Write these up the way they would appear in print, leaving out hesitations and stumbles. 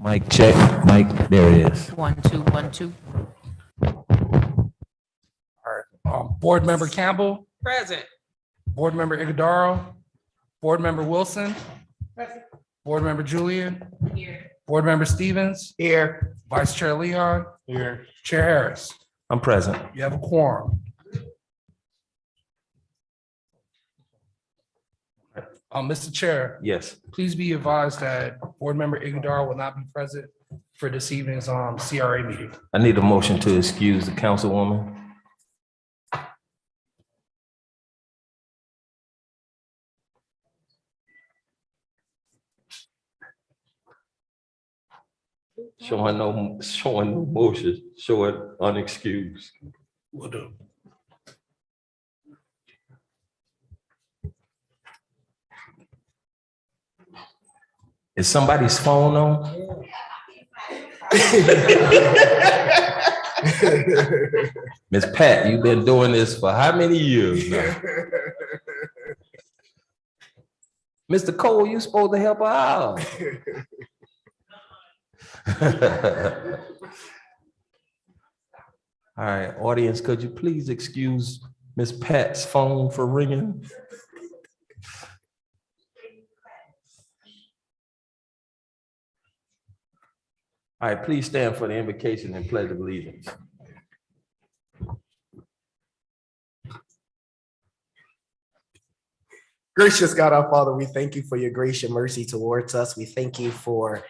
Mic check. Mic, there it is. 1 2 1 2. All right. Board Member Campbell, Present. Board Member Iguodaro, Board Member Wilson, Board Member Julien, Here. Board Member Stevens, Here. Vice Chair Leon, Here. Chair Harris. I'm present. You have a quorum. Mr. Chair, Yes. please be advised that Board Member Iguodaro will not be present for this evening's CRA meeting. I need a motion to excuse the councilwoman. Showing no motion, showing unexcused. Will do. Is somebody's phone on? Miss Pat, you've been doing this for how many years now? Mr. Cole, you supposed to help her out. All right, audience, could you please excuse Miss Pat's phone for ringing? All right, please stand for the invocation and pledge of allegiance. Gracious God, our Father, we thank you for your grace and mercy towards us. We thank you for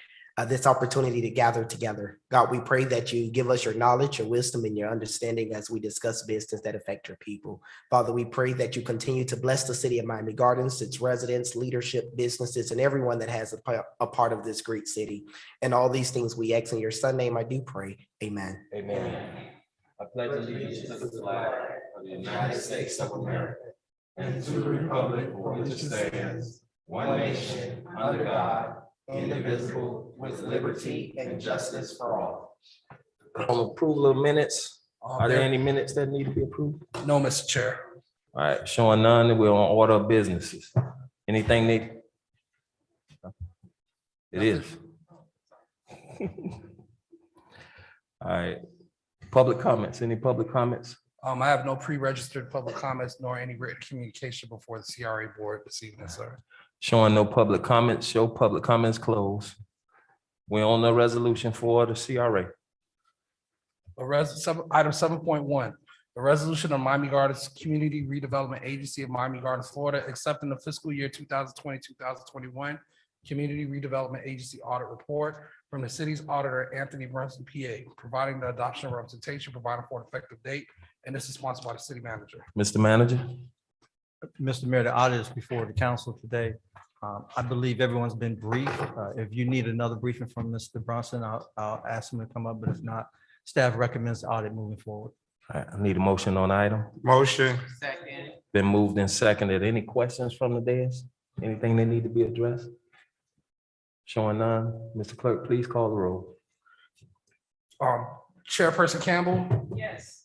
this opportunity to gather together. God, we pray that you give us your knowledge, your wisdom, and your understanding as we discuss business that affect your people. Father, we pray that you continue to bless the city of Miami Gardens, its residents, leadership, businesses, and everyone that has a part of this great city. And all these things we ask in your Son's name, I do pray. Amen. Amen. I pledge allegiance to the flag of the United States of America and to the republic for which it stands, one nation, under God, indivisible, with liberty and justice for all. On approval of minutes, are there any minutes that need to be approved? No, Mr. Chair. All right, showing none, we're on order of businesses. Anything need? It is. All right, public comments, any public comments? I have no pre-registered public comments nor any written communication before the CRA board this evening, sir. Showing no public comments, show public comments closed. We're on the resolution for the CRA. Item 7.1, the resolution of Miami Gardens Community Redevelopment Agency of Miami Gardens, Florida, accepting the fiscal year 2020-2021 Community Redevelopment Agency Audit Report from the city's auditor, Anthony Brunson, PA, providing the adoption of representation, providing for an effective date, and this is sponsored by the city manager. Mr. Manager? Mr. Mayor, the audit is before the council today. I believe everyone's been briefed. If you need another briefing from Mr. Brunson, I'll ask him to come up, but if not, staff recommends the audit moving forward. All right, I need a motion on the item. Motion. Second. Been moved and seconded. Any questions from the dais? Anything that need to be addressed? Showing none. Mr. Clerk, please call the roll. Chairperson Campbell, Yes.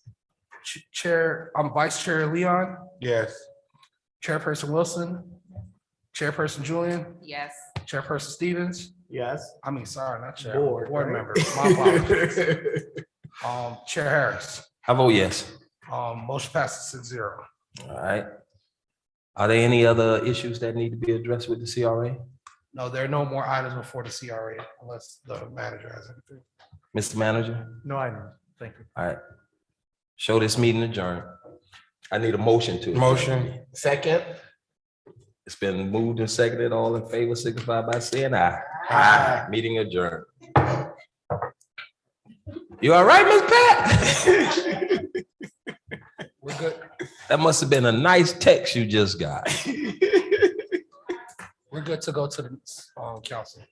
Vice Chair Leon, Yes. Chairperson Wilson, Chairperson Julien, Yes. Chairperson Stevens. Yes. Sorry, not chair. Board, Board right? member. My apologies. Chair Harris. I vote yes. Motion passes 6-0. All right. Are there any other issues that need to be addressed with the CRA? No, there are no more items before the CRA unless the manager has anything. Mr. Manager? No item. Thank you. All right. Show this meeting adjourned. I need a motion to. adjourn. Motion. Second. It's been moved and seconded. All in favor, signify by saying aye. Aye. Meeting adjourned. You all right, Miss Pat? We're good. That must have been a nice text you just got. We're good to go to the council.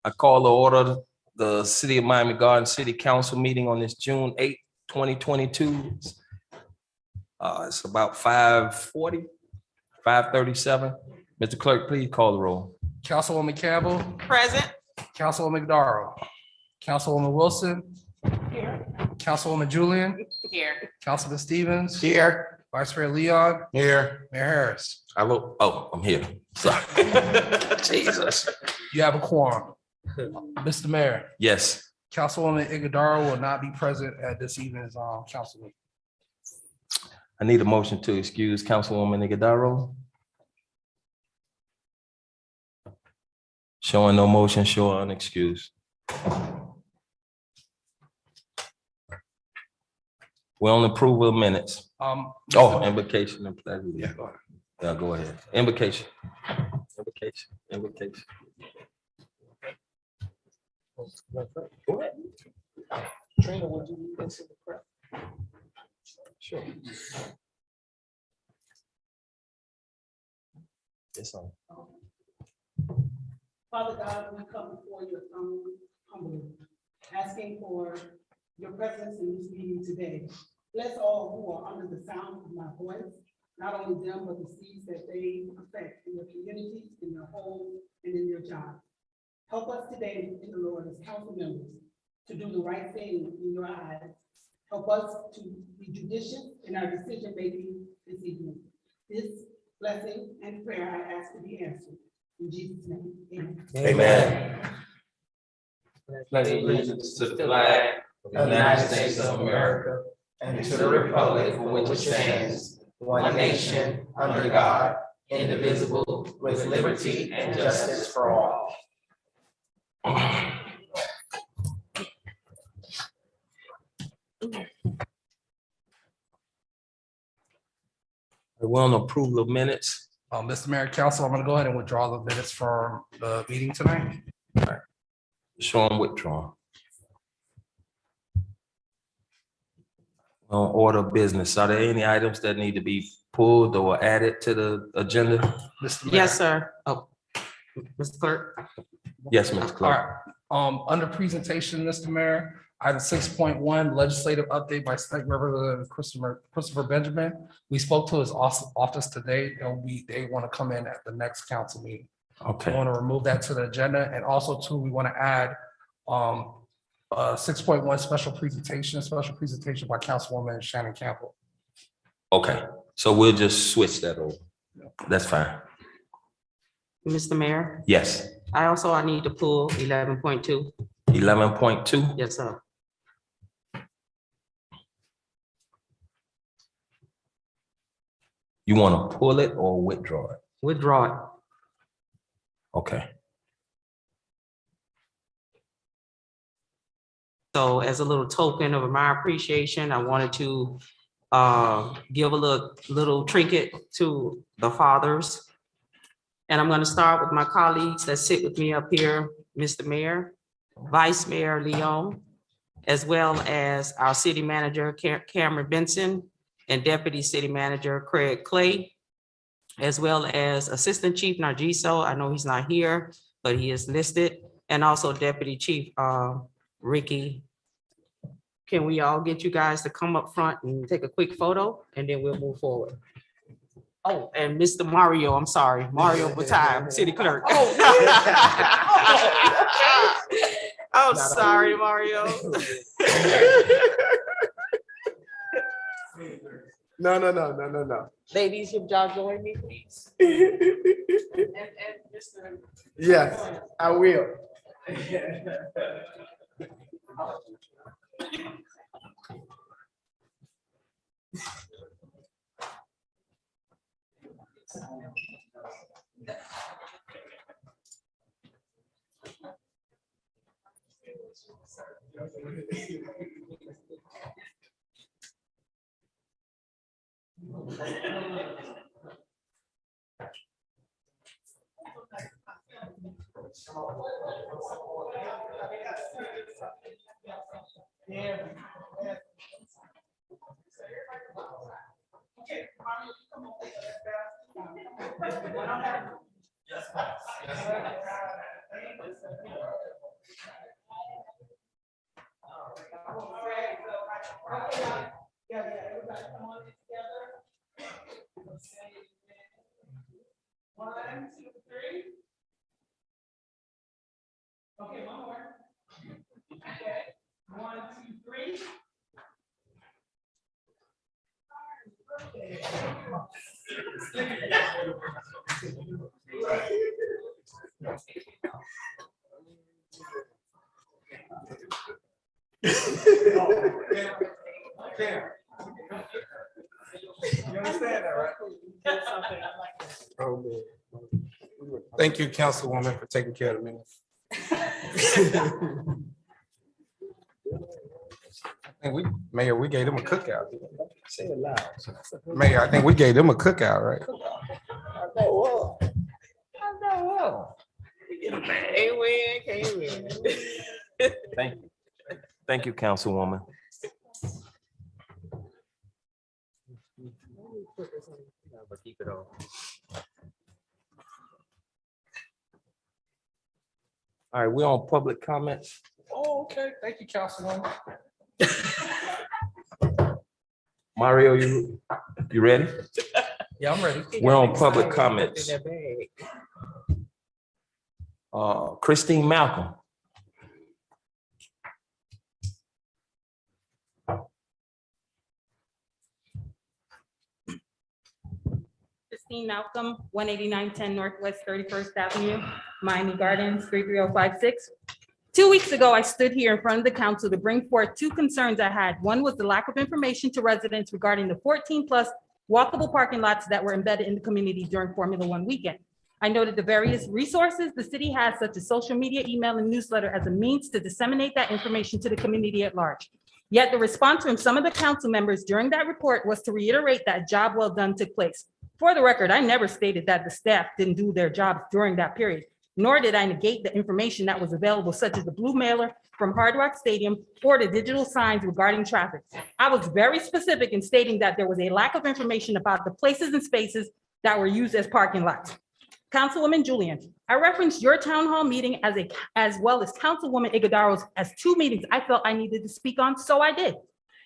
I call the order the City of Miami Gardens City Council meeting on this June 8th, 2022. It's about 5:40, 5:37. Mr. Clerk, please call the roll. Councilwoman Campbell, Present. Councilwoman McDarrell, Councilwoman Wilson, Councilwoman Julian, Here. Councilman Stevens, Here. Vice Mayor Leon, Here. Mayor Harris. I'm here. Sorry. Jesus. You have a quorum. Mr. Mayor, Yes. Councilwoman Iguodaro will not be present at this evening's council meeting. I need a motion to excuse Councilwoman Iguodaro. Showing no motion, show unexcused. We're on approval of minutes. Invocation and pledge. Yeah, go ahead. Invocation. Invocation. Go ahead. Trina, would you lead us in the prayer? Sure. It's on. Father God, we come before your throne humbly, asking for your presence in this meeting today. Bless all who are under the sound of my voice, not only them, but the seeds that they affect in your communities, in your homes, and in your jobs. Help us today in the Lord as council members to do the right thing in your eyes. Help us to be judicious in our decision making this evening. This blessing and prayer I ask to be answered. In Jesus' name, amen. Amen. Pledge allegiance to the flag of the United States of America and to the republic for which it stands, one nation, under God, indivisible, with liberty and justice for all. We're on approval of minutes. Mr. Mayor, Council, I'm going to go ahead and withdraw the minutes from the meeting tonight. Show them withdrawn. On order of business, are there any items that need to be pulled or added to the agenda? Mr. Mayor. Yes, sir. Oh, Mr. Clerk. Yes, Mr. All Clerk. right. Under presentation, Mr. Mayor, item 6.1, legislative update by State Representative Christopher Benjamin. We spoke to his office today, and they want to come in at the next council meeting. We Okay, want to remove that to the agenda, and also too, we want to add 6.1 special presentation by Councilwoman Shannon Campbell. okay. So we'll just switch that over. That's fine. Mr. Mayor, Yes. I need to pull 11.2. 11.2. Yes, sir. You want to pull it or withdraw it? Withdraw it. Okay. So as a little token of my appreciation, I wanted to give a little trinket to the fathers. And I'm going to start with my colleagues that sit with me up here, Mr. Mayor, Vice Mayor Leon, as well as our city manager, Cameron Benson, and Deputy City Manager Craig Clay, as well as Assistant Chief Nargiso. I know he's not here, but he is listed, and also Deputy Chief Ricky. Can we all get you guys to come up front and take a quick photo, and then we'll move forward? Oh, and Mr. Mario, I'm sorry, Mario Batime, City Clerk. Oh, sorry, Mario. No. Ladies, if y'all join me, please. Yes, I will. One, two, three. Okay, one more. Okay, 1, 2, 3. Thank you, Councilwoman, for taking care of the minutes. I think Mayor, we gave them a cookout. Say it loud. Mayor, I think we gave them a cookout, right? Thank you. Thank you, Councilwoman. All right, we're on public comments. Oh, okay. Thank you, Councilwoman. Mario, you ready? Yeah, I'm ready. We're on public comments. Christine Malcolm. Christine Malcolm, 18910 Northwest 31st Avenue, Miami Gardens, 33056. 2 weeks ago, I stood here in front of the council to bring forth two concerns I had. One was the lack of information to residents regarding the 14+ walkable parking lots that were embedded in the community during Formula One weekend. I noted the various resources the city has, such as social media, email, and newsletter, as a means to disseminate that information to the community at large. Yet the response from some of the council members during that report was to reiterate that a job well done took place. For the record, I never stated that the staff didn't do their jobs during that period, nor did I negate the information that was available, such as the blue mailer from Hard Rock Stadium or the digital signs regarding traffic. I was very specific in stating that there was a lack of information about the places and spaces that were used as parking lots. Councilwoman Julien, I referenced your town hall meeting as well as Councilwoman Iguodara's as two meetings I felt I needed to speak on, so I did.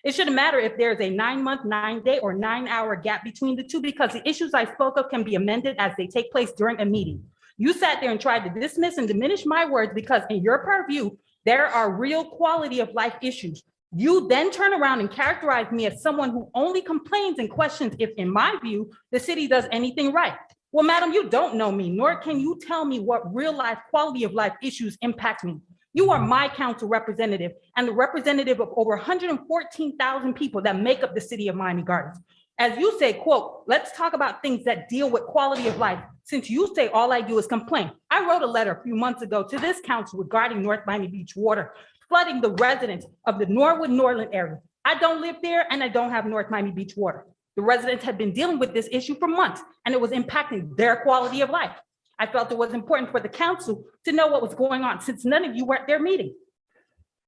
It shouldn't matter if there's a 9-month, 9-day, or 9-hour gap between the two, because the issues I spoke of can be amended as they take place during a meeting. You sat there and tried to dismiss and diminish my words because in your purview, there are real quality of life issues. You then turn around and characterize me as someone who only complains and questions if, in my view, the city does anything right. Well, madam, you don't know me, nor can you tell me what real life quality of life issues impact me. You are my council representative and the representative of over 114,000 people that make up the city of Miami Gardens. As you say, quote, let's talk about things that deal with quality of life. Since you say all I do is complain, I wrote a letter a few months ago to this council regarding North Miami Beach water, flooding the residents of the Norwood Norland area. I don't live there and I don't have North Miami Beach water. The residents had been dealing with this issue for months and it was impacting their quality of life. I felt it was important for the council to know what was going on since none of you were at their meeting.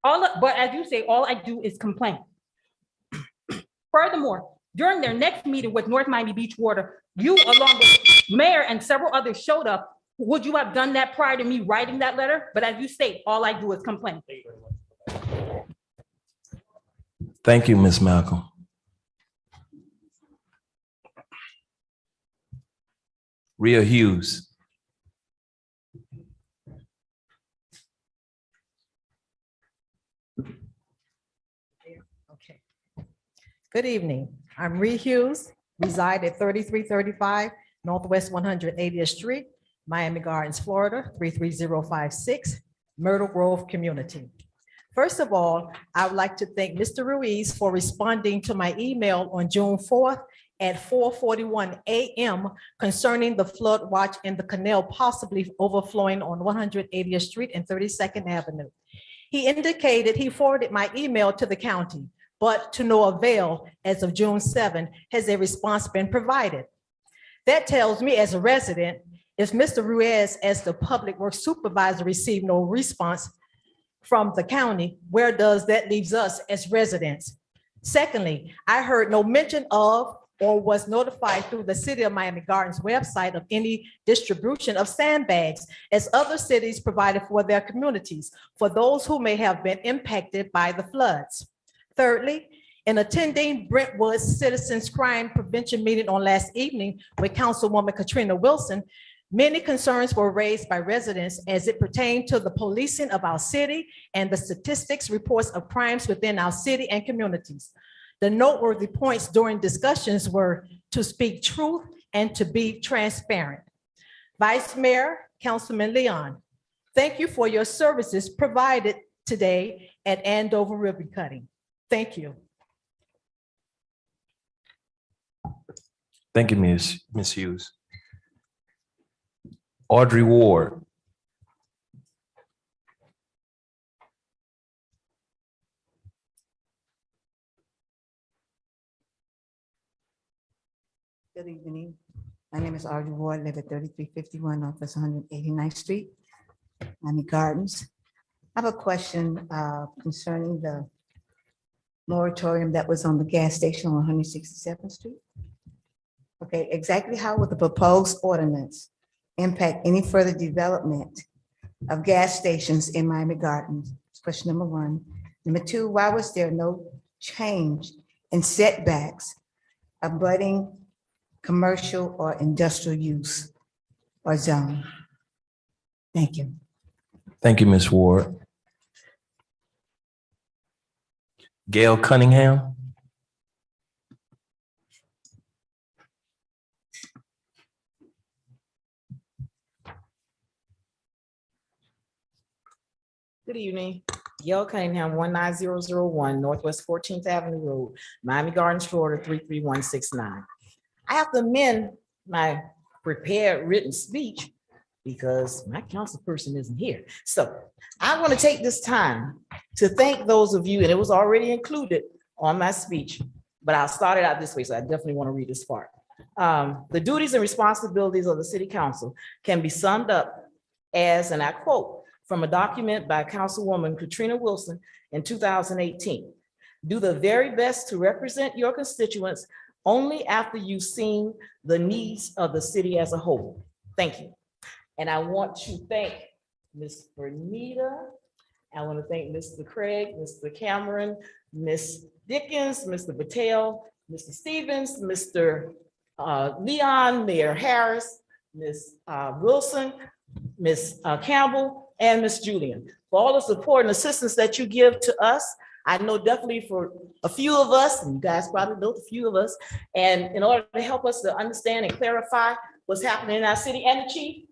But as you say, all I do is complain. Furthermore, during their next meeting with North Miami Beach Water, you along with mayor and several others showed up. Would you have done that prior to me writing that letter? But as you state, all I do is complain. Thank you, Ms. Malcolm. Ria Hughes. Okay. Good evening. I'm Ria Hughes, reside at 3335 Northwest 180th Street, Miami Gardens, Florida, 33056, Myrtle Grove community. First of all, I would like to thank Mr. Ruiz for responding to my email on June 4th at 4:41 a.m. concerning the flood watch in the canal possibly overflowing on 180th Street and 32nd Avenue. He indicated he forwarded my email to the county, but to no avail. As of June 7, has a response been provided? That tells me as a resident, if Mr. Ruiz as the public works supervisor received no response from the county, where does that leaves us as residents? Secondly, I heard no mention of or was notified through the City of Miami Gardens website of any distribution of sandbags as other cities provided for their communities for those who may have been impacted by the floods. Thirdly, in attending Brentwood's Citizens Crime Prevention meeting on last evening with Councilwoman Katrina Wilson, many concerns were raised by residents as it pertained to the policing of our city and the statistics reports of crimes within our city and communities. The noteworthy points during discussions were to speak truth and to be transparent. Vice Mayor, Councilman Leon, thank you for your services provided today at Andover ribbon cutting. Thank you. Thank you, Ms. Hughes. Audrey Ward. Good evening. My name is Audrey Ward, live at 3351 Northwest 189th Street, Miami Gardens. I have a question concerning the moratorium that was on the gas station on 167th Street. Okay, exactly how will the proposed ordinance impact any further development of gas stations in Miami Gardens? That's question number one. Number two, why was there no change in setbacks abutting commercial or industrial use or zone? Thank you. Thank you, Ms. Ward. Gail Cunningham. Good evening. Gail Cunningham, 19001 Northwest 14th Avenue Road, Miami Gardens, Florida, 33169. I have to amend my prepared written speech because my council person isn't here. So I want to take this time to thank those of you, and it was already included on my speech, but I'll start it out this way, so I definitely want to read this part. The duties and responsibilities of the city council can be summed up as, and I quote, from a document by Councilwoman Katrina Wilson in 2018. Do the very best to represent your constituents only after you've seen the needs of the city as a whole. Thank you. And I want to thank Ms. Bernita. I want to thank Mr. Craig, Mr. Cameron, Ms. Dickens, Mr. Patel, Mr. Stevens, Mr. Leon, Mayor Harris, Ms. Wilson, Ms. Campbell, and Ms. Julien, for all the support and assistance that you give to us. I know definitely for a few of us, and you guys probably know a few of us, and in order to help us to understand and clarify what's happening in our city, and the chief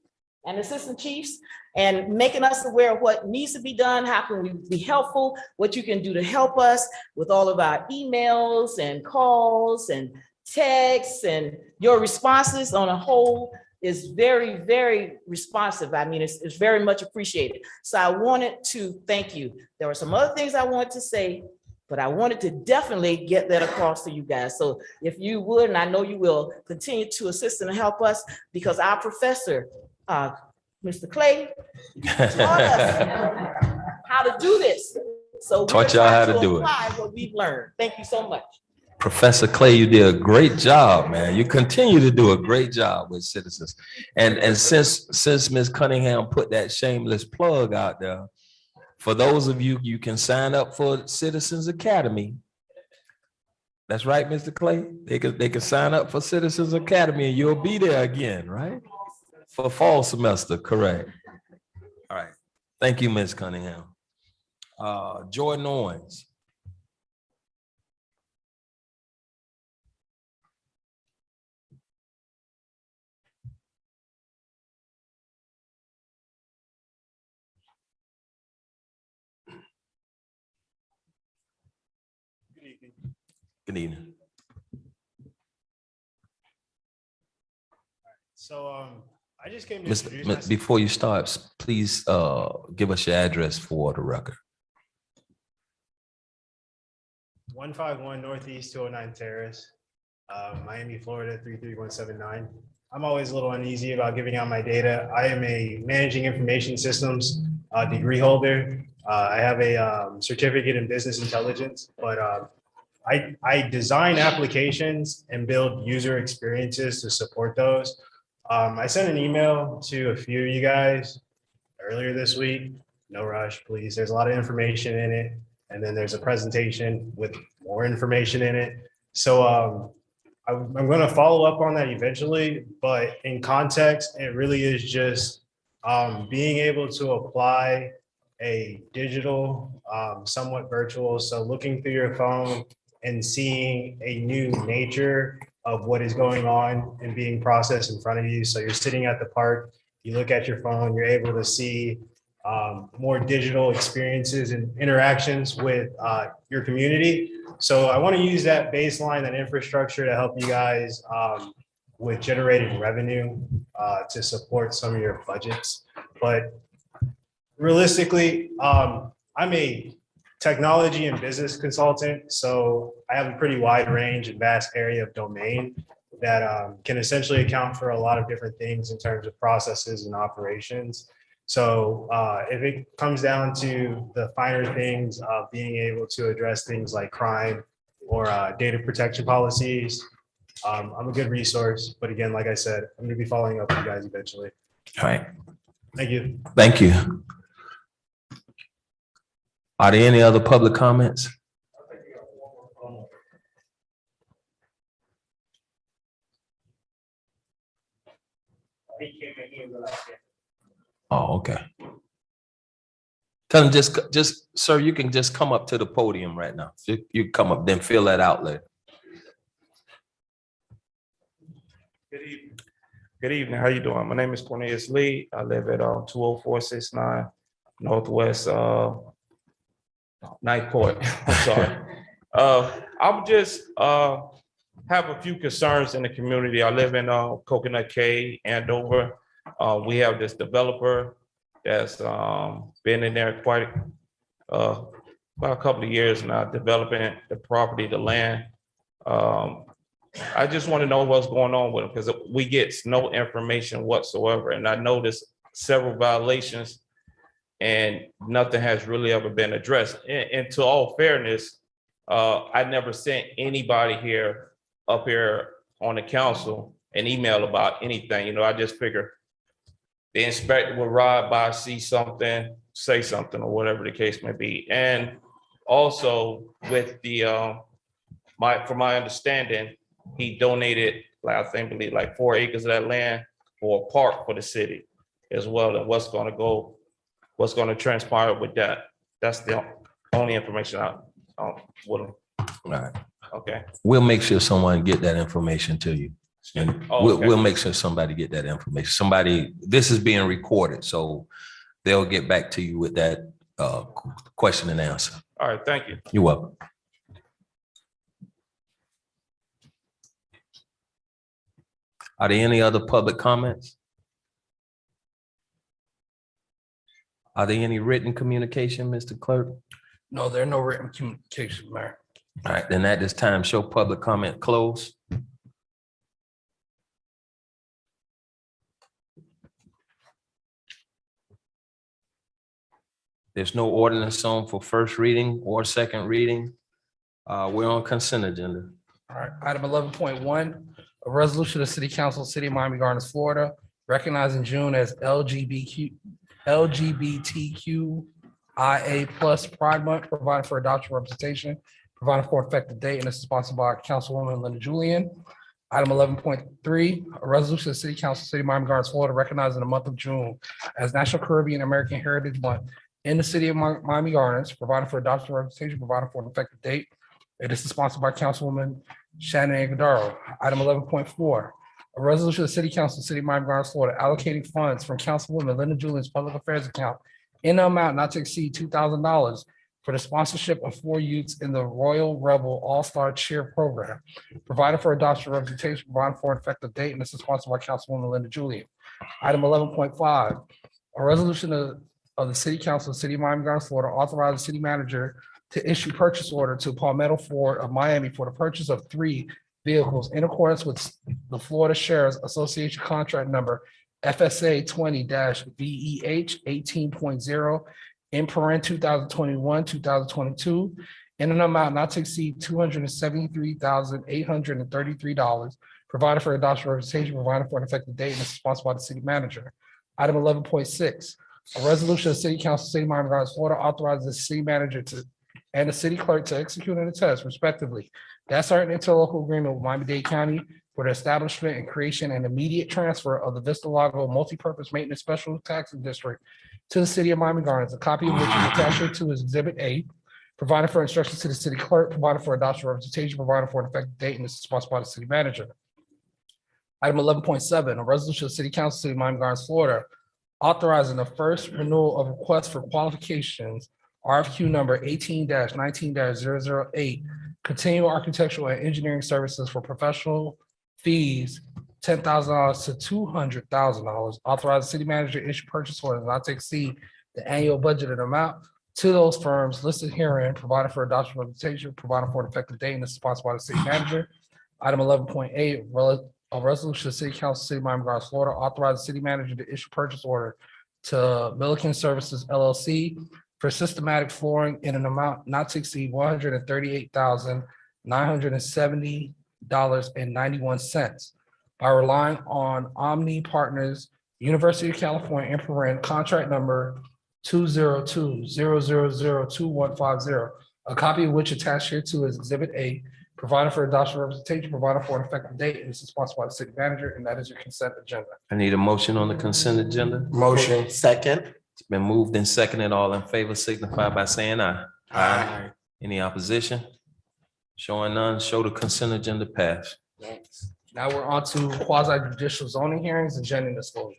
and assistant chiefs, and making us aware of what needs to be done, how can we be helpful, what you can do to help us with all of our emails and calls and texts, and your responses on a whole is very, very responsive. I mean, it's very much appreciated. So I wanted to thank you. There were some other things I wanted to say, but I wanted to definitely get that across to you guys. So if you would, and I know you will, continue to assist and help us, because our professor, Mr. Clay, taught us how to do this. So Taught y'all how to do it. apply what we've learned. Thank you so much. Professor Clay, you did a great job, man. You continue to do a great job with citizens. And since Ms. Cunningham put that shameless plug out there, for those of you, you can sign up for Citizens Academy. That's right, Mr. Clay. They can sign up for Citizens Academy and you'll be there again, right? For fall semester, correct. All right. Thank you, Ms. Cunningham. Jordan Owens. Good evening. So I just came to introduce myself. Before you start, please give us your address for the record. 151 Northeast 209 Terrace, Miami, Florida 33179. I'm always a little uneasy about giving out my data. I am a managing information systems degree holder. I have a certificate in business intelligence, but I design applications and build user experiences to support those. I sent an email to a few of you guys earlier this week. No rush, please. There's a lot of information in it. And then there's a presentation with more information in it. So I'm going to follow up on that eventually, but in context, it really is just being able to apply a digital, somewhat virtual. So looking through your phone and seeing a new nature of what is going on and being processed in front of you. So you're sitting at the park, you look at your phone, you're able to see more digital experiences and interactions with your community. So I want to use that baseline, that infrastructure to help you guys with generating revenue to support some of your budgets. But realistically, I'm a technology and business consultant, so I have a pretty wide range and vast area of domain that can essentially account for a lot of different things in terms of processes and operations. So if it comes down to the finer things of being able to address things like crime or data protection policies, I'm a good resource. But again, like I said, I'm going to be following up with you guys eventually. All right, Thank you. thank you. Are there any other public comments? Oh, okay. Tell them just, sir, you can just come up to the podium right now. You come up, then fill that out later. Good evening. Good evening. How you doing? My name is Cornelius Lee. I live at 20469 Northwest 9th Court. I'm sorry. I would just have a few concerns in the community. I live in Coconut Cay, Andover. We have this developer that's been in there quite about a couple of years now, developing the property, the land. I just want to know what's going on with him because we get no information whatsoever. And I noticed several violations and nothing has really ever been addressed. And to all fairness, I never sent anybody up here on the council an email about anything. You know, I just figure the inspector will ride by, see something, say something, or whatever the case may be. And also with the, from my understanding, he donated, I believe like 4 acres of that land for a park for the city as well. And what's going to transpire with that? That's the only information I would. All right. Okay. We'll make sure someone get that information to you. And we'll make sure somebody get that information. This is being recorded, so they'll get back to you with that question and answer. All right, thank you. You're welcome. Are there any other public comments? Are there any written communication, Mr. Clerk? No, there are no written communication, Mayor. All right, then at this time, show public comment closed. There's no ordinance on for first reading or second reading. We're on consent agenda. All right, item 11.1, a resolution of City Council, City of Miami Gardens, Florida, recognizing June as LGBTQIA+ Pride Month, providing for adoption representation, providing for effective date, and this is sponsored by Councilwoman Linda Julien. Item 11.3, a resolution of City Council, City of Miami Gardens, Florida, recognizing the month of June as National Caribbean American Heritage Month in the City of Miami Gardens, providing for adoption representation, providing for an effective date. And this is sponsored by Councilwoman Shannon Aguadaro. Item 11.4, a resolution of the City Council, City of Miami Gardens, Florida, allocating funds from Councilwoman Linda Julien's Public Affairs account in an amount not to exceed $2,000 for the sponsorship of 4 youths in the Royal Rebel All-Star Cheer Program, provided for adoption representation, providing for an effective date, and this is sponsored by Councilwoman Linda Julien. Item 11.5, a resolution of the City Council, City of Miami Gardens, Florida, authorize the city manager to issue purchase order to Palmetto Ford of Miami for the purchase of 3 vehicles in accordance with the Florida Sheriff's Association contract number FSA 20-VEH 18.0 in paren 2021-2022 in an amount not to exceed $273,833, provided for adoption representation, provided for an effective date, and this is sponsored by the city manager. Item 11.6, a resolution of the City Council, City of Miami Gardens, Florida, authorizes the city manager and the city clerk to execute and attest respectively that certain interlocal agreement with Miami-Dade County for the establishment and creation and immediate transfer of the Vista Lago Multipurpose Maintenance Special Taxing District to the City of Miami Gardens, a copy of which is attached to is Exhibit A, provided for instructions to the city clerk, provided for adoption representation, provided for an effective date, and this is sponsored by the city manager. Item 11.7, a resolution of the City Council, City of Miami Gardens, Florida, authorizing the first renewal of requests for qualifications, RFQ number 18-19-008, continuing architectural and engineering services for professional fees $10,000 to $200,000. Authorize the city manager to issue purchase orders not to exceed the annual budgeted amount to those firms listed herein, provided for adoption representation, provided for an effective date, and is sponsored by the city manager. Item 11.8, a resolution of the City Council, City of Miami Gardens, Florida, authorize the city manager to issue purchase order to MILLIKEN Services LLC for systematic flooring in an amount not to exceed $138,970.91 by relying on Omni Partners, University of California, in contract number 202-000-2150, a copy of which attached here to is Exhibit A, provided for adoption representation, provided for an effective date, and this is sponsored by the city manager, and that is your consent agenda. I need a motion on the consent agenda. Motion. Second. It's been moved and seconded. All in favor signify by saying aye. Aye. Any opposition? Showing none, show the consent agenda pass. Now we're on to quasi-judicial zoning hearings and agenda disclosure.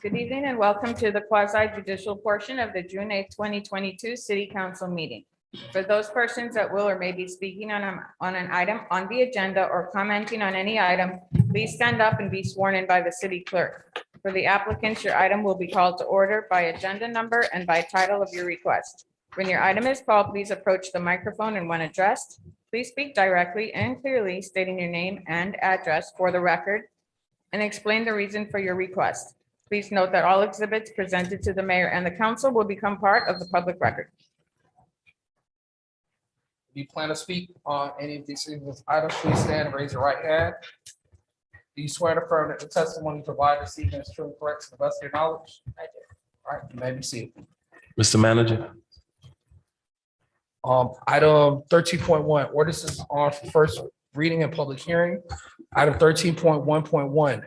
Good evening and welcome to the quasi-judicial portion of the June 8th, 2022 City Council meeting. For those persons that will or may be speaking on an item on the agenda or commenting on any item, please stand up and be sworn in by the city clerk. For the applicants, your item will be called to order by agenda number and by title of your request. When your item is called, please approach the microphone, and when addressed, please speak directly and clearly, stating your name and address for the record and explain the reason for your request. Please note that all exhibits presented to the mayor and the council will become part of the public record. If you plan to speak on any of these items, please stand and raise your right hand. Do you swear to affirm that the testimony provided this evening is true and correct to the best of your knowledge? I do. All right, you may be seated. Mr. Manager. Item 13.1, ordinances on for first reading and public hearing. Item 13.1.1,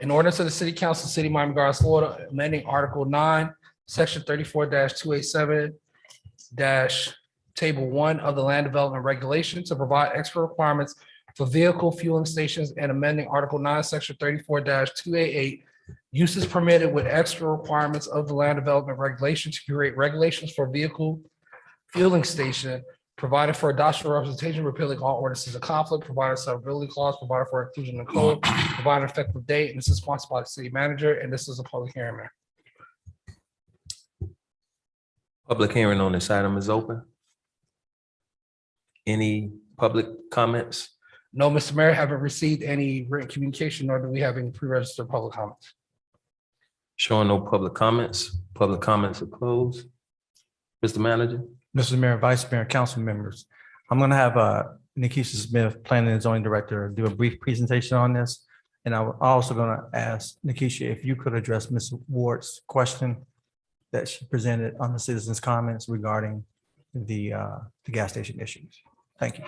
an ordinance of the City Council, City of Miami Gardens, Florida, amending Article 9, Section 34-287 Table 1 of the Land Development Regulation to provide extra requirements for vehicle fueling stations and amending Article 9, Section 34-288 uses permitted with extra requirements of the Land Development Regulation to create regulations for vehicle fueling station, provided for adoption representation, repealing all ordinances of conflict, providing severability clause, provided for inclusion in the code, providing an effective date, and this is sponsored by the city manager, and this is a public hearing, Mayor. Public hearing on this item is open. Any public comments? No, Mr. Mayor, haven't received any written communication, nor do we have any pre-registered public comments. Showing no public comments. Public comments are closed. Mr. Manager. Mr. Mayor, Vice Mayor, council members, I'm going to have Nikisha Smith, Planning and Zoning Director, do a brief presentation on this. And I'm also going to ask Nikisha if you could address Ms. Ward's question that she presented on the citizens' comments regarding the gas station issues. Thank you.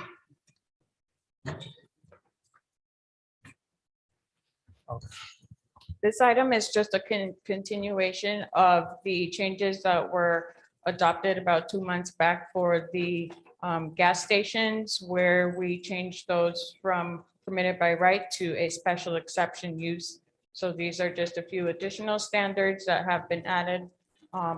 This item is just a continuation of the changes that were adopted about 2 months back for the gas stations, where we changed those from permitted by right to a special exception use. So these are just a few additional standards that have been added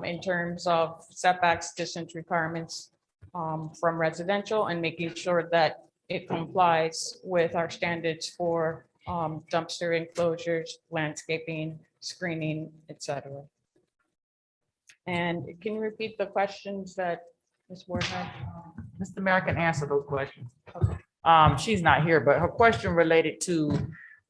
in terms of setbacks, distance requirements from residential, and making sure that it complies with our standards for dumpster enclosures, landscaping, screening, etc. And can you repeat the questions that Ms. Ward had? Mr. Mayor, I can answer those questions. She's not here, but her question related to,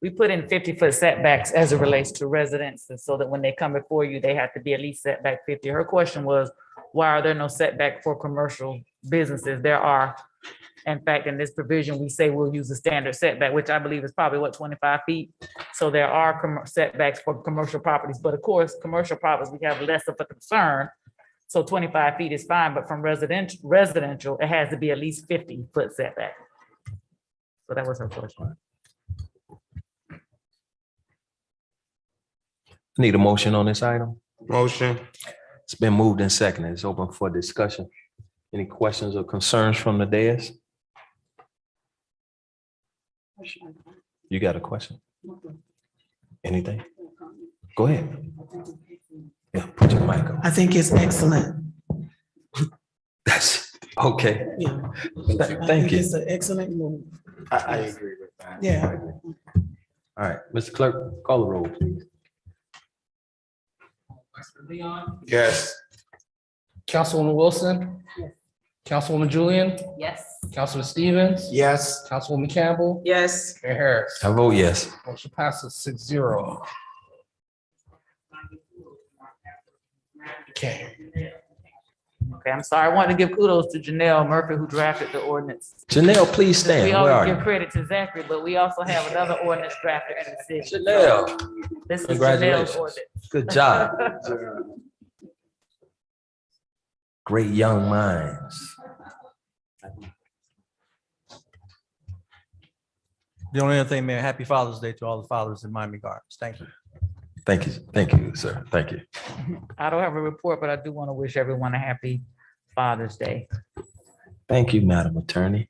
we put in 50-foot setbacks as it relates to residents, and so that when they come before you, they have to be at least setback 50. Her question was, why are there no setback for commercial businesses? There are. In fact, in this provision, we say we'll use a standard setback, which I believe is probably what, 25 feet. So there are setbacks for commercial properties, but of course, commercial properties, we have less of a concern. So 25 feet is fine, but from residential, it has to be at least 50-foot setback. So that was her question. Need a motion on this item? Motion. It's been moved and seconded. It's open for discussion. Any questions or concerns from the dais? You got a question? Anything? Go ahead. Yeah, put your mic on. I think it's excellent. That's okay. Yeah. Thank you. It's an excellent move. I agree with that. Yeah. All right, Mr. Clerk, call the roll, please. Yes. Councilwoman Wilson. Councilwoman Julian, Yes. Councilman Stevens. Yes. Councilwoman Campbell. Yes. Mayor Harris. I vote yes. Motion passes 6-0. Okay. Okay, I'm sorry. I want to give kudos to Janelle Murphy who drafted the ordinance. Janelle, please stand. We Where always are give you? credit to Zachary, but we also have another ordinance drafter in the city. Janelle, This is Janelle's congratulations. ordinance. Good job. Great young minds. The only other thing, Mayor, happy Father's Day to all the fathers in Miami Gardens. Thank you. Thank you, sir. Thank you. I don't have a report, but I do want to wish everyone a happy Father's Day. Thank you, Madam Attorney.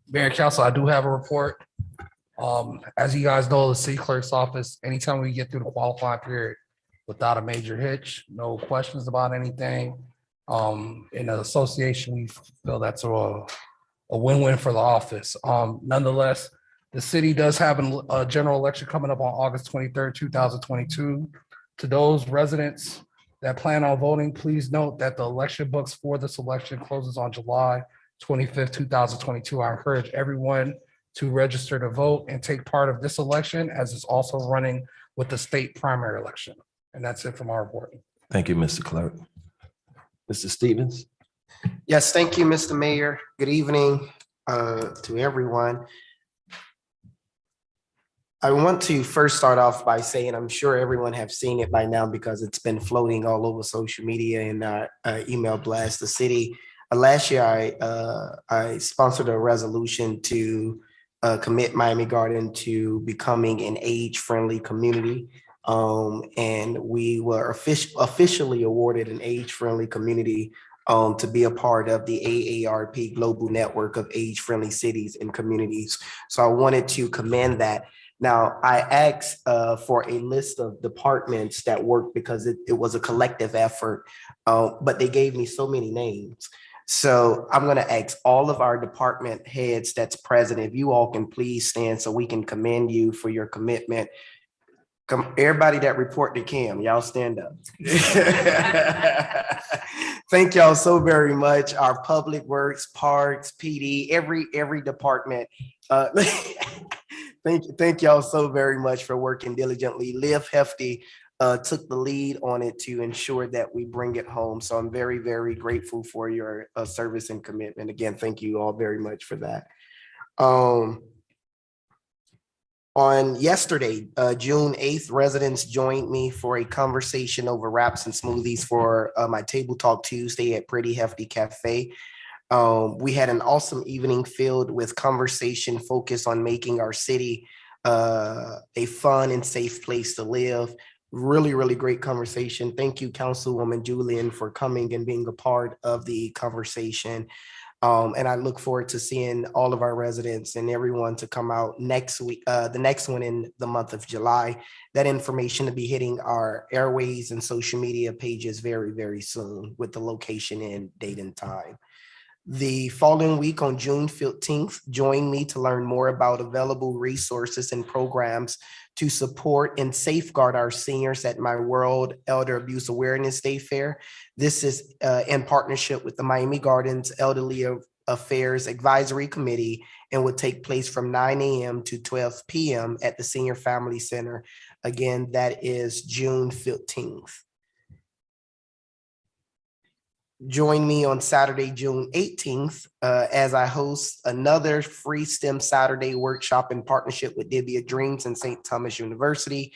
Mayor and Council, I do have a report. As you guys know, the city clerk's office, anytime we get through the qualifying period without a major hitch, no questions about anything. In the association, we feel that's a win-win for the office. Nonetheless, the city does have a general election coming up on August 23rd, 2022. To those residents that plan on voting, please note that the election books for this election closes on July 25th, 2022. I encourage everyone to register to vote and take part of this election, as it's also running with the state primary election. And that's it from our report. Thank you, Mr. Clerk. Mr. Stevens? Yes, thank you, Mr. Mayor. Good evening to everyone. I want to first start off by saying I'm sure everyone have seen it by now because it's been floating all over social media and email blast. The city last year I sponsored a resolution to commit Miami Garden to becoming an age-friendly community. And we were officially awarded an age-friendly community to be a part of the AARP Global Network of Age-Friendly Cities and Communities. So I wanted to commend that. Now, I asked for a list of departments that work because it was a collective effort, but they gave me so many names. So I'm going to ask all of our department heads that's present, if you all can please stand so we can commend you for your commitment. Come, everybody that report to Kim, y'all stand up. Thank y'all so very much. Our public works, parks, PD, every department. Thank y'all so very much for working diligently. Liv Hefty took the lead on it to ensure that we bring it home. So I'm very, very grateful for your service and commitment. Again, thank you all very much for that. On yesterday, June 8th, residents joined me for a conversation over wraps and smoothies for my Table Talk Tuesday at Pretty Hefty Cafe. We had an awesome evening filled with conversation focused on making our city a fun and safe place to live. Really, really great conversation. Thank you, Councilwoman Julien, for coming and being a part of the conversation. And I look forward to seeing all of our residents and everyone to come out next week, the next one in the month of July. That information to be hitting our airways and social media pages very, very soon with the location and date and time. The following week on June 15th, join me to learn more about available resources and programs to support and safeguard our seniors at my World Elder Abuse Awareness Day Fair. This is in partnership with the Miami Gardens Elderly Affairs Advisory Committee and will take place from 9 a.m. to 12 p.m. at the Senior Family Center. Again, that is June 15th. Join me on Saturday, June 18th, as I host another free STEM Saturday workshop in partnership with Dibia Dreams and St. Thomas University.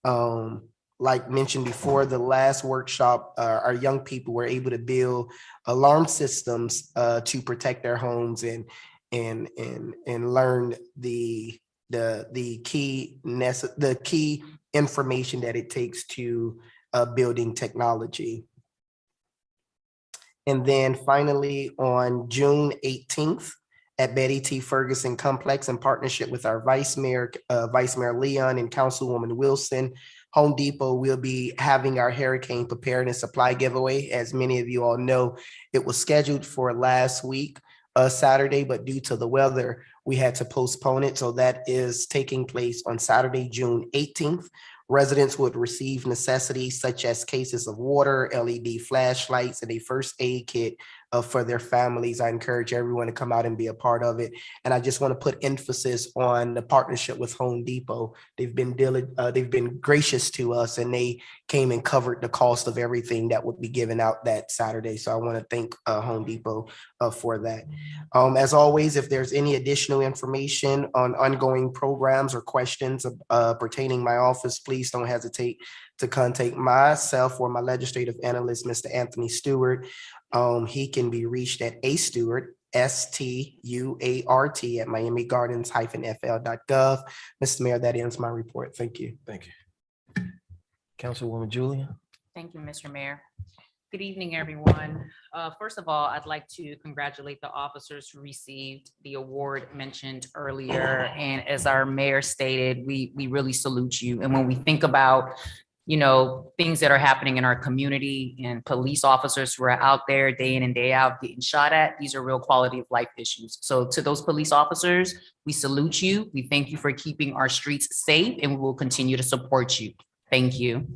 Like mentioned before, the last workshop, our young people were able to build alarm systems to protect their homes and learn the key information that it takes to building technology. And then finally, on June 18th, at Betty T. Ferguson Complex in partnership with our Vice Mayor Leon and Councilwoman Wilson, Home Depot will be having our hurricane preparedness supply giveaway. As many of you all know, it was scheduled for last week, Saturday, but due to the weather, we had to postpone it. So that is taking place on Saturday, June 18th. Residents would receive necessities such as cases of water, LED flashlights, and a first aid kit for their families. I encourage everyone to come out and be a part of it. And I just want to put emphasis on the partnership with Home Depot. They've been gracious to us, and they came and covered the cost of everything that would be given out that Saturday. So I want to thank Home Depot for that. As always, if there's any additional information on ongoing programs or questions pertaining my office, please don't hesitate to contact myself or my legislative analyst, Mr. Anthony Stewart. He can be reached at Stewart, STUART at miamigardens-fl.gov. Mr. Mayor, that ends my report. Thank you. Thank you. Councilwoman Julian. Thank you, Mr. Mayor. Good evening, everyone. First of all, I'd like to congratulate the officers who received the award mentioned earlier. And as our mayor stated, we really salute you. And when we think about, you know, things that are happening in our community and police officers who are out there day in and day out getting shot at, these are real quality of life issues. So to those police officers, we salute you. We thank you for keeping our streets safe, and we will continue to support you. Thank you.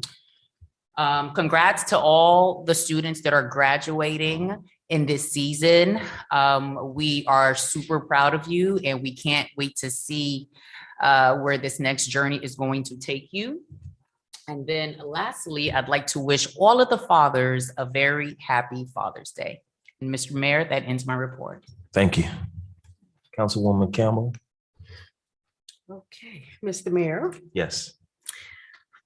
Congrats to all the students that are graduating in this season. We are super proud of you, and we can't wait to see where this next journey is going to take you. And then lastly, I'd like to wish all of the fathers a very happy Father's Day. And Mr. Mayor, that ends my report. Thank you. Councilwoman Campbell. Okay, Mr. Mayor. Yes.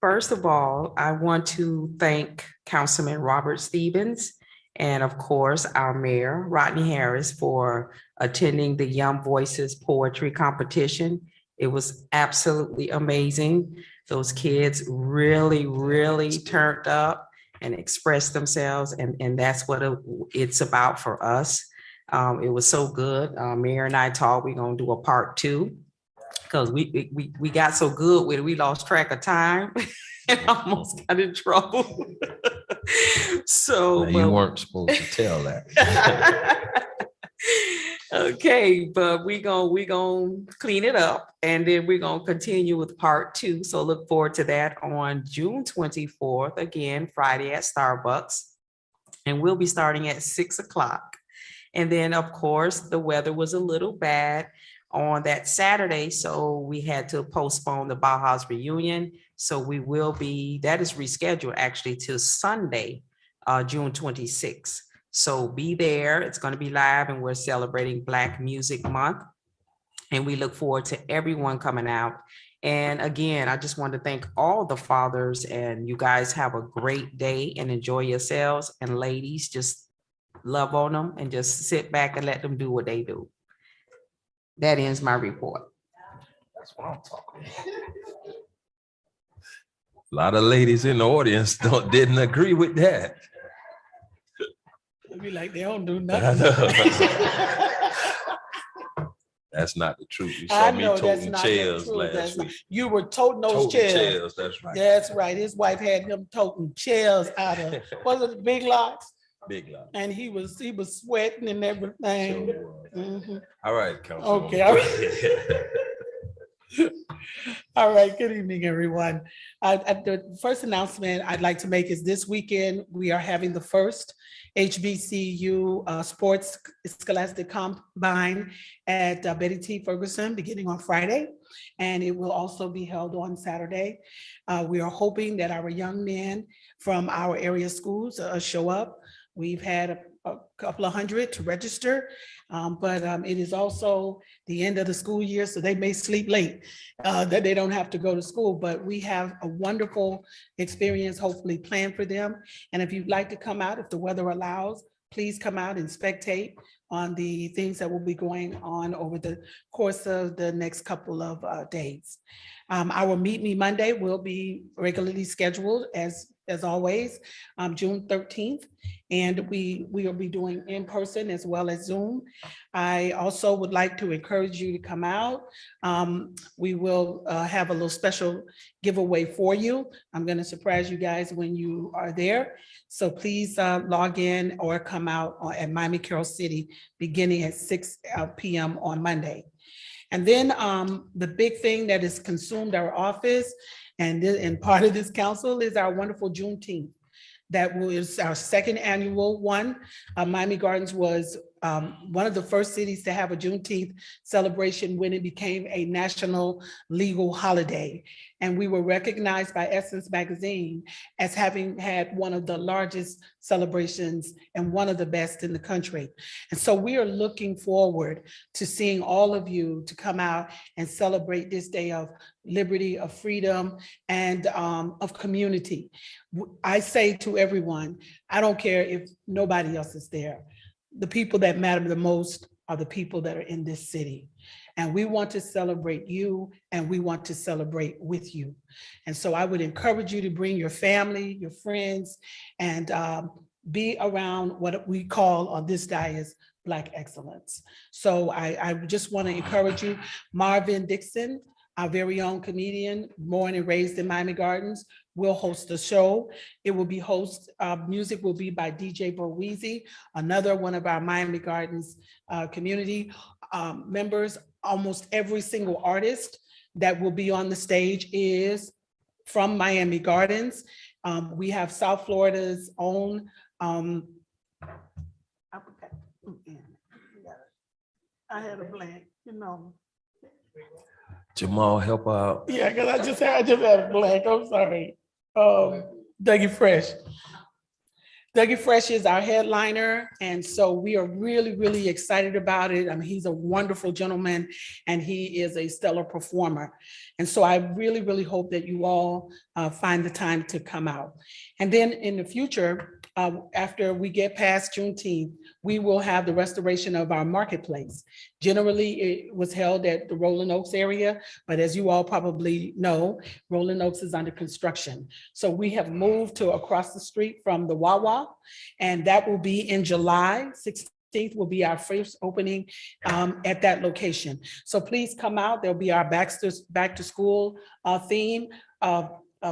First of all, I want to thank Councilman Robert Stevens and of course our mayor, Rodney Harris, for attending the Young Voices Poetry Competition. It was absolutely amazing. Those kids really turned up and expressed themselves, and that's what it's about for us. It was so good. Mayor and I talked, we're gonna do a part 2 because we got so good with it, we lost track of time and almost got in trouble. So You weren't supposed to tell that. Okay, but we gonna clean it up, and then we're gonna continue with part 2. So look forward to that on June 24th, again, Friday at Starbucks. And we'll be starting at 6 o'clock. And then, of course, the weather was a little bad on that Saturday, so we had to postpone the Baja's reunion. So that is rescheduled actually to Sunday, June 26th. So be there. It's going to be live, and we're celebrating Black Music Month. And we look forward to everyone coming out. And again, I just want to thank all the fathers, and you guys have a great day and enjoy yourselves. And ladies, just love on them and just sit back and let them do what they do. That ends my report. That's what I'm talking about. A lot of ladies in the audience didn't agree with that. Be like, they don't do I nothing. know. That's not the truth. You saw me toting chairs last week. You were toting those Toting chairs. That's right. That's right. His wife had him toting chairs out of, was it Big Lots? Big love. And he was sweating and everything. Sure was. Mhm. All right, Council. Okay, all right. All right, good evening, everyone. The first announcement I'd like to make is this weekend, we are having the first HBCU Sports Scholastic Combine at Betty T. Ferguson beginning on Friday. And it will also be held on Saturday. We are hoping that our young men from our area schools show up. We've had a couple of hundred to register, but it is also the end of the school year, so they may sleep late, that they don't have to go to school, but we have a wonderful experience hopefully planned for them. And if you'd like to come out, if the weather allows, please come out and spectate on the things that will be going on over the course of the next couple of days. Our Meet Me Monday will be regularly scheduled as as always, June 13th. And we will be doing in person as well as Zoom. I also would like to encourage you to come out. We will have a little special giveaway for you. I'm going to surprise you guys when you are there. So please log in or come out at Miami Carroll City beginning at 6 p.m. on Monday. And then the big thing that has consumed our office and part of this council is our wonderful Juneteenth. That was our second annual one. Miami Gardens was one of the first cities to have a Juneteenth celebration when it became a national legal holiday. And we were recognized by Essence Magazine as having had one of the largest celebrations and one of the best in the country. And so we are looking forward to seeing all of you to come out and celebrate this day of liberty, of freedom, and of community. I say to everyone, I don't care if nobody else is there. The people that matter the most are the people that are in this city. And we want to celebrate you, and we want to celebrate with you. And so I would encourage you to bring your family, your friends, and be around what we call on this dais Black excellence. So I just want to encourage you. Marvin Dixon, our very own comedian, born and raised in Miami Gardens, will host the show. It will be music will be by DJ Boweezy, another one of our Miami Gardens community members. Almost every single artist that will be on the stage is from Miami Gardens. We have South Florida's own, I had a blank, you know. Jamal, help out. Yeah, because I just had a blank, I'm sorry. Dougie Fresh. Dougie Fresh is our headliner, and so we are really, really excited about it. I mean, he's a wonderful gentleman, and he is a stellar performer. And so I really, really hope that you all find the time to come out. And then in the future, after we get past Juneteenth, we will have the restoration of our marketplace. Generally, it was held at the Rolling Oaks area, but as you all probably know, Rolling Oaks is under construction. So we have moved to across the street from the Wawa, and that will be in July 16th will be our first opening at that location. So please come out. There'll be our back to school theme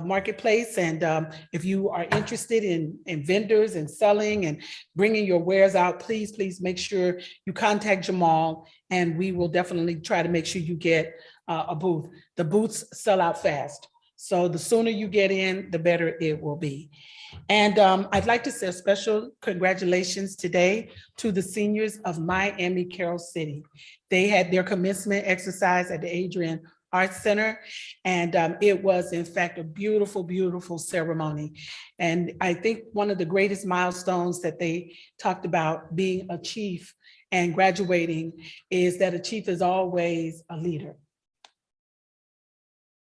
marketplace. And if you are interested in vendors and selling and bringing your wares out, please make sure you contact Jamal, and we will definitely try to make sure you get a booth. The booths sell out fast. So the sooner you get in, the better it will be. And I'd like to say a special congratulations today to the seniors of Miami Carroll City. They had their commencement exercise at the Adrian Arts Center. And it was in fact a beautiful, beautiful ceremony. And I think one of the greatest milestones that they talked about being a chief and graduating is that a chief is always a leader.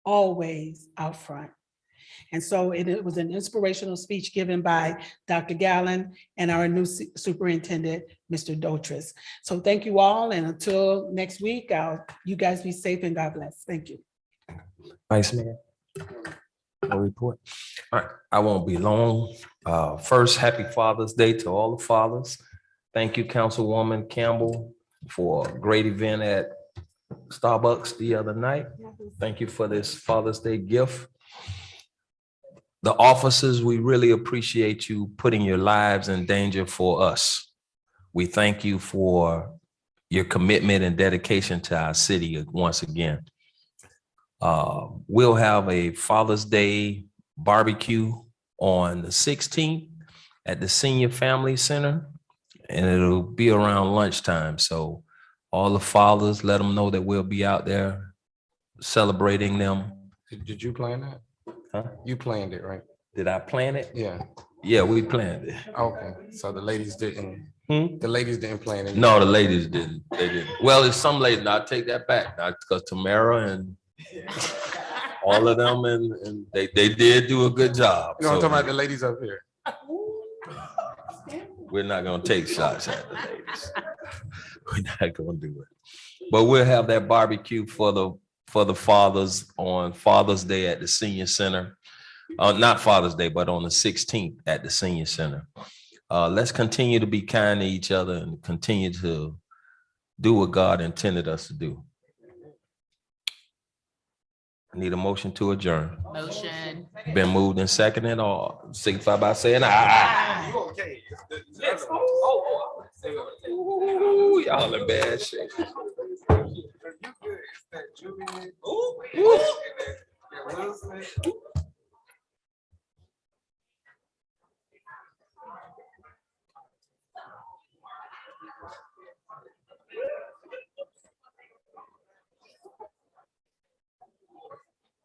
Always out front. And so it was an inspirational speech given by Dr. Gallen and our new superintendent, Mr. Dotris. So thank you all. And until next week, you guys be safe and God bless. Thank you. Vice Mayor. No report. All right, I won't be long. First, happy Father's Day to all the fathers. Thank you, Councilwoman Campbell, for a great event at Starbucks the other night. Thank you for this Father's Day gift. The officers, we really appreciate you putting your lives in danger for us. We thank you for your commitment and dedication to our city once again. We'll have a Father's Day barbecue on the 16th at the Senior Family Center, and it'll be around lunchtime. So all the fathers, let them know that we'll be out there celebrating them. Did you plan that? Huh? You planned it, right? Did I plan it? Yeah. Yeah, we planned it. Okay, so the ladies didn't, the ladies didn't plan it? No, the ladies didn't. They didn't. Well, it's some ladies, I'll take that back, because Tamara and all of them, and they did do a good job. You know, I'm So talking about the ladies up here. we're not gonna take shots at the ladies. We're not gonna do it. But we'll have that barbecue for the fathers on Father's Day at the Senior Center. not Father's Day, but on the 16th at the Senior Center. Let's continue to be kind to each other and continue to do what God intended us to do. I need a motion to adjourn. Motion. Been moved and seconded, or signify by saying aye. Ooh, y'all in bad shape. Ooh.